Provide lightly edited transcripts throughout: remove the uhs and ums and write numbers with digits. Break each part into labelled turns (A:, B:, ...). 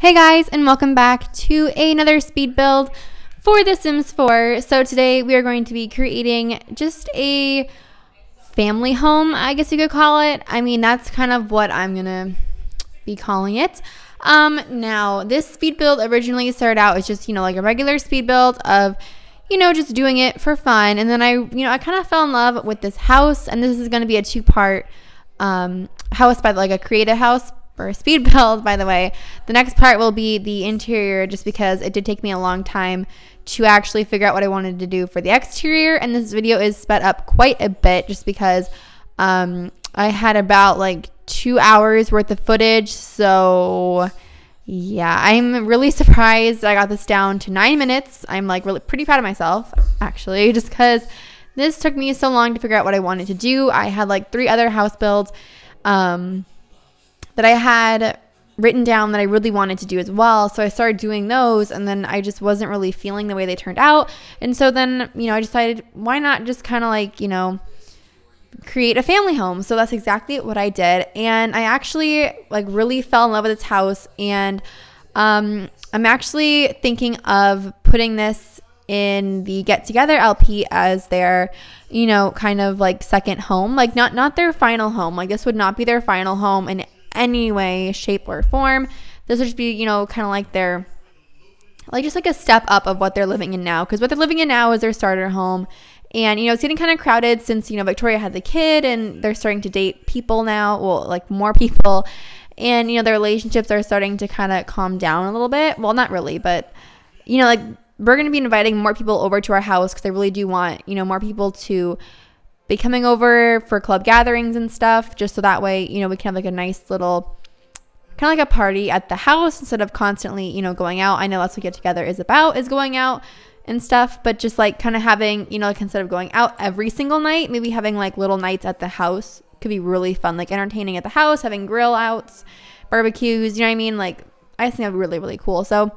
A: Hey guys, and welcome back to another speed build for The Sims 4. So today we are going to be creating just a family home, I guess you could call it. I mean, that's kind of what I'm gonna be calling it. Now this speed build originally started out as just, like a regular speed build of, just doing it for fun. And then I kind of fell in love with this house, and this is going to be a two-part house, by like a creative house for a speed build, by the way. The next part will be the interior, just because it did take me a long time to actually figure out what I wanted to do for the exterior, and this video is sped up quite a bit just because I had about like 2 hours worth of footage. So yeah, I'm really surprised I got this down to 9 minutes. I'm like really pretty proud of myself, actually, just because this took me so long to figure out what I wanted to do. I had like 3 other house builds that I had written down that I really wanted to do as well. So I started doing those, and then I just wasn't really feeling the way they turned out. And so then, I decided, why not just kind of like, create a family home? So that's exactly what I did. And I actually like really fell in love with this house. And I'm actually thinking of putting this in the Get Together LP as their, kind of like second home, like not their final home. Like this would not be their final home in any way, shape, or form. This would just be, kind of like their, like just like a step up of what they're living in now, because what they're living in now is their starter home. And it's getting kind of crowded since Victoria had the kid, and they're starting to date people now, well, like more people, and their relationships are starting to kind of calm down a little bit. Well, not really, but like we're going to be inviting more people over to our house, because I really do want more people to be coming over for club gatherings and stuff, just so that way we can have like a nice little kind of like a party at the house instead of constantly going out. I know that's what Get Together is about, is going out and stuff, but just like kind of having like instead of going out every single night, maybe having like little nights at the house could be really fun, like entertaining at the house, having grill outs, barbecues, you know what I mean? Like I just think that'd be really, really cool. So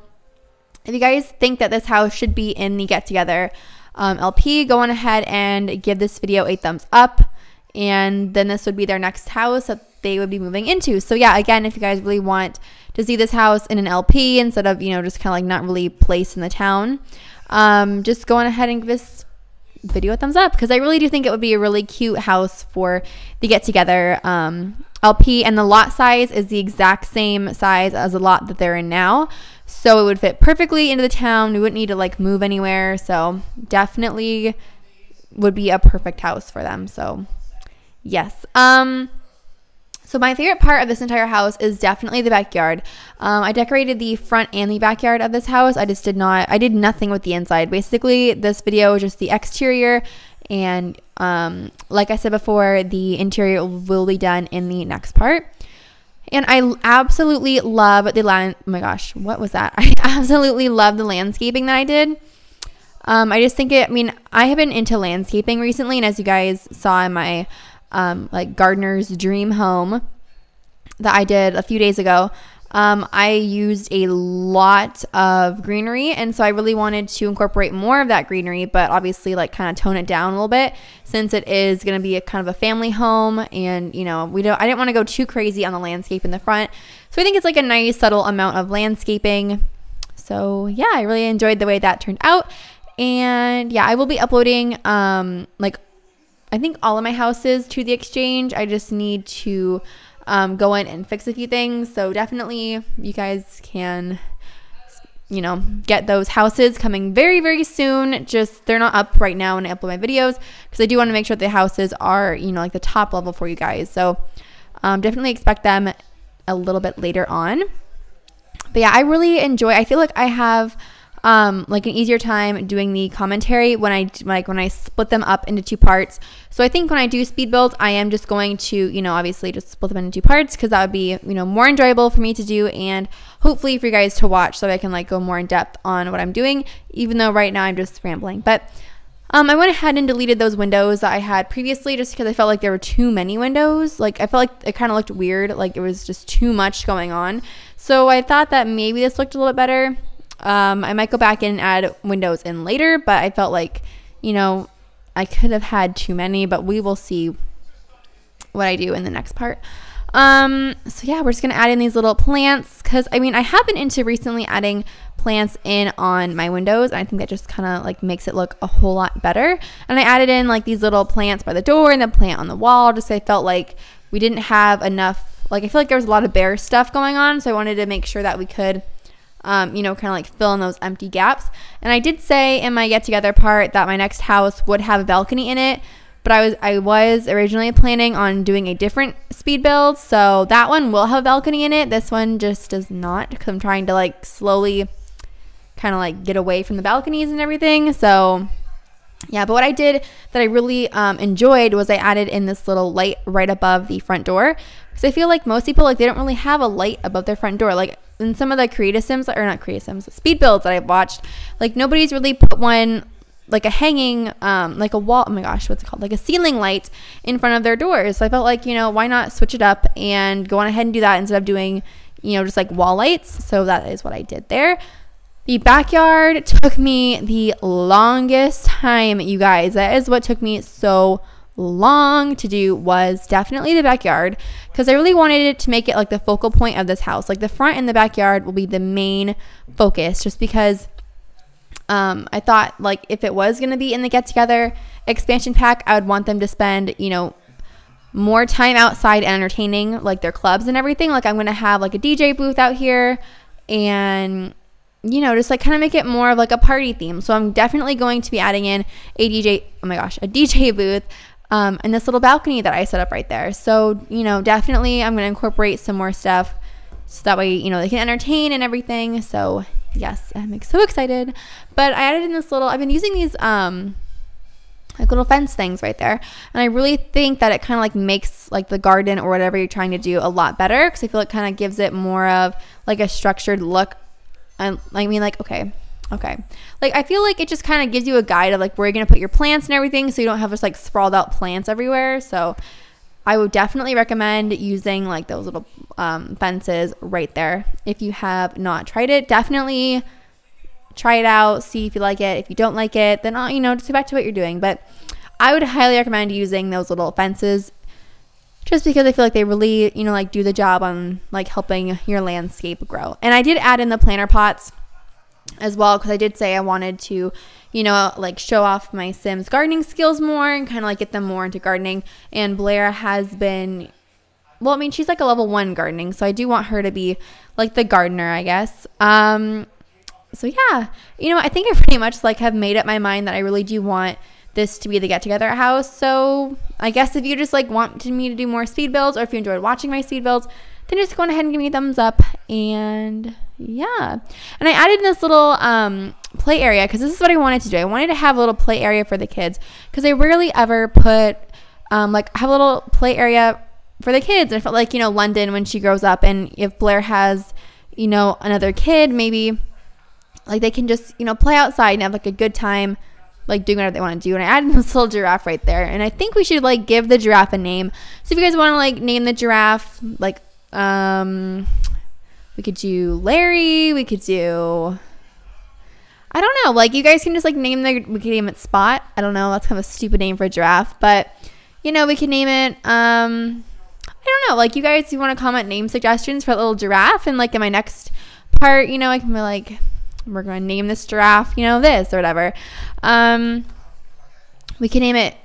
A: if you guys think that this house should be in the Get Together LP, go on ahead and give this video a thumbs up, and then this would be their next house that they would be moving into. So yeah, again, if you guys really want to see this house in an LP instead of just kind of like not really placed in the town, just go on ahead and give this video a thumbs up, because I really do think it would be a really cute house for the Get Together LP. And the lot size is the exact same size as the lot that they're in now, so it would fit perfectly into the town. We wouldn't need to like move anywhere, so definitely would be a perfect house for them. So yes. So my favorite part of this entire house is definitely the backyard. I decorated the front and the backyard of this house. I did nothing with the inside. Basically, this video is just the exterior, and like I said before, the interior will be done in the next part. And I absolutely love the oh my gosh, what was that? I absolutely love the landscaping that I did. I just think I have been into landscaping recently, and as you guys saw in my like gardener's dream home that I did a few days ago, I used a lot of greenery, and so I really wanted to incorporate more of that greenery, but obviously like kind of tone it down a little bit, since it is going to be a kind of a family home. And I didn't want to go too crazy on the landscape in the front, so I think it's like a nice subtle amount of landscaping. So yeah, I really enjoyed the way that turned out. And yeah, I will be uploading like I think all of my houses to the exchange. I just need to go in and fix a few things. So definitely you guys can, get those houses coming very, very soon. Just they're not up right now when I upload my videos, because I do want to make sure the houses are, like the top level for you guys. So definitely expect them a little bit later on. But yeah, I really enjoy, I feel like I have like an easier time doing the commentary when I split them up into 2 parts. So I think when I do speed build, I am just going to, obviously just split them into 2 parts, because that would be, more enjoyable for me to do, and hopefully for you guys to watch, so I can like go more in depth on what I'm doing, even though right now I'm just rambling. But I went ahead and deleted those windows that I had previously, just because I felt like there were too many windows. Like I felt like it kind of looked weird, like it was just too much going on. So I thought that maybe this looked a little bit better. I might go back in and add windows in later, but I felt like, I could have had too many, but we will see what I do in the next part. So yeah, we're just gonna add in these little plants because I mean I have been into recently adding plants in on my windows, and I think that just kind of like makes it look a whole lot better. And I added in like these little plants by the door and the plant on the wall, just so I felt like we didn't have enough, like I feel like there was a lot of bare stuff going on, so I wanted to make sure that we could you know, kind of like fill in those empty gaps. And I did say in my get together part that my next house would have a balcony in it, but I was originally planning on doing a different speed build, so that one will have a balcony in it. This one just does not, because I'm trying to like slowly kind of like get away from the balconies and everything. So yeah, but what I did that I really enjoyed was I added in this little light right above the front door, because I feel like most people, like, they don't really have a light above their front door. Like in some of the creative sims, or not creative sims, speed builds that I've watched, like nobody's really put one like a hanging like a wall, oh my gosh, what's it called, like a ceiling light in front of their doors. So I felt like, you know, why not switch it up and go on ahead and do that instead of doing, you know, just like wall lights. So that is what I did there. The backyard took me the longest time, you guys. That is what took me so long to do, was definitely the backyard, because I really wanted it to make it like the focal point of this house. Like the front and the backyard will be the main focus, just because I thought like if it was going to be in the get together expansion pack, I would want them to spend, you know, more time outside entertaining like their clubs and everything. Like I'm going to have like a DJ booth out here, and you know, just like kind of make it more of like a party theme. So I'm definitely going to be adding in a DJ booth and this little balcony that I set up right there. So, you know, definitely I'm going to incorporate some more stuff so that way, you know, they can entertain and everything. So yes, I'm so excited. But I added in this little, I've been using these like little fence things right there, and I really think that it kind of like makes like the garden or whatever you're trying to do a lot better, because I feel it kind of gives it more of like a structured look. I mean, like, okay, like I feel like it just kind of gives you a guide of like where you're gonna put your plants and everything, so you don't have just like sprawled out plants everywhere. So I would definitely recommend using like those little fences right there. If you have not tried it, definitely try it out, see if you like it. If you don't like it, then you know, just go back to what you're doing. But I would highly recommend using those little fences, just because I feel like they really, you know, like do the job on like helping your landscape grow. And I did add in the planter pots as well, because I did say I wanted to, you know, like show off my Sims gardening skills more and kind of like get them more into gardening. And Blair has been, well, I mean, she's like a level 1 gardening, so I do want her to be like the gardener, I guess. So yeah, you know, I think I pretty much like have made up my mind that I really do want this to be the get together house. So I guess if you just like want me to do more speed builds, or if you enjoyed watching my speed builds, then just go ahead and give me a thumbs up. And yeah, and I added this little play area, because this is what I wanted to do. I wanted to have a little play area for the kids, because I rarely ever put like have a little play area for the kids. And I felt like, you know, London, when she grows up, and if Blair has, you know, another kid, maybe like they can just, you know, play outside and have like a good time, like doing whatever they want to do. And I added this little giraffe right there, and I think we should like give the giraffe a name. So if you guys want to like name the giraffe, like we could do Larry, we could do, I don't know, like you guys can just like name we could name it Spot. I don't know, that's kind of a stupid name for a giraffe, but you know, we can name it I don't know, like you guys, you want to comment name suggestions for a little giraffe, and like in my next part, you know, I can be like, we're going to name this giraffe, you know, this or whatever. We can name it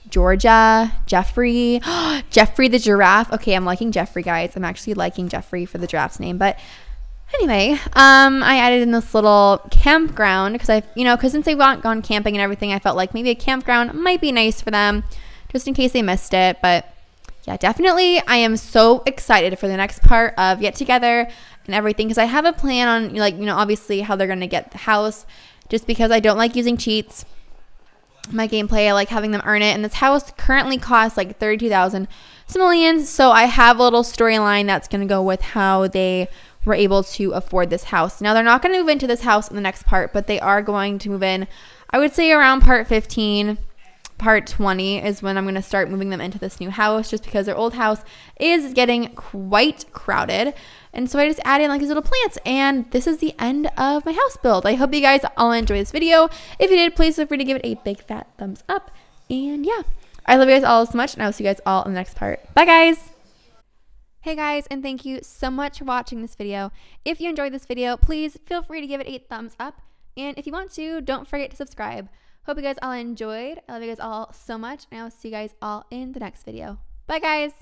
A: Georgia, Jeffrey, Jeffrey the giraffe. Okay, I'm liking Jeffrey, guys. I'm actually liking Jeffrey for the giraffe's name. But anyway, I added in this little campground, because because since they've gone camping and everything, I felt like maybe a campground might be nice for them, just in case they missed it. But yeah, definitely, I am so excited for the next part of Get Together and everything, because I have a plan on, like, you know, obviously how they're going to get the house, just because I don't like using cheats. My gameplay, I like having them earn it, and this house currently costs like 32,000 simoleons, so I have a little storyline that's going to go with how they were able to afford this house. Now, they're not going to move into this house in the next part, but they are going to move in, I would say around part 15. Part 20 is when I'm going to start moving them into this new house, just because their old house is getting quite crowded. And so I just added like these little plants, and this is the end of my house build. I hope you guys all enjoyed this video. If you did, please feel free to give it a big fat thumbs up. And yeah, I love you guys all so much, and I will see you guys all in the next part. Bye, guys. Hey guys, and thank you so much for watching this video. If you enjoyed this video, please feel free to give it a thumbs up. And if you want to, don't forget to subscribe. Hope you guys all enjoyed. I love you guys all so much, and I will see you guys all in the next video. Bye, guys.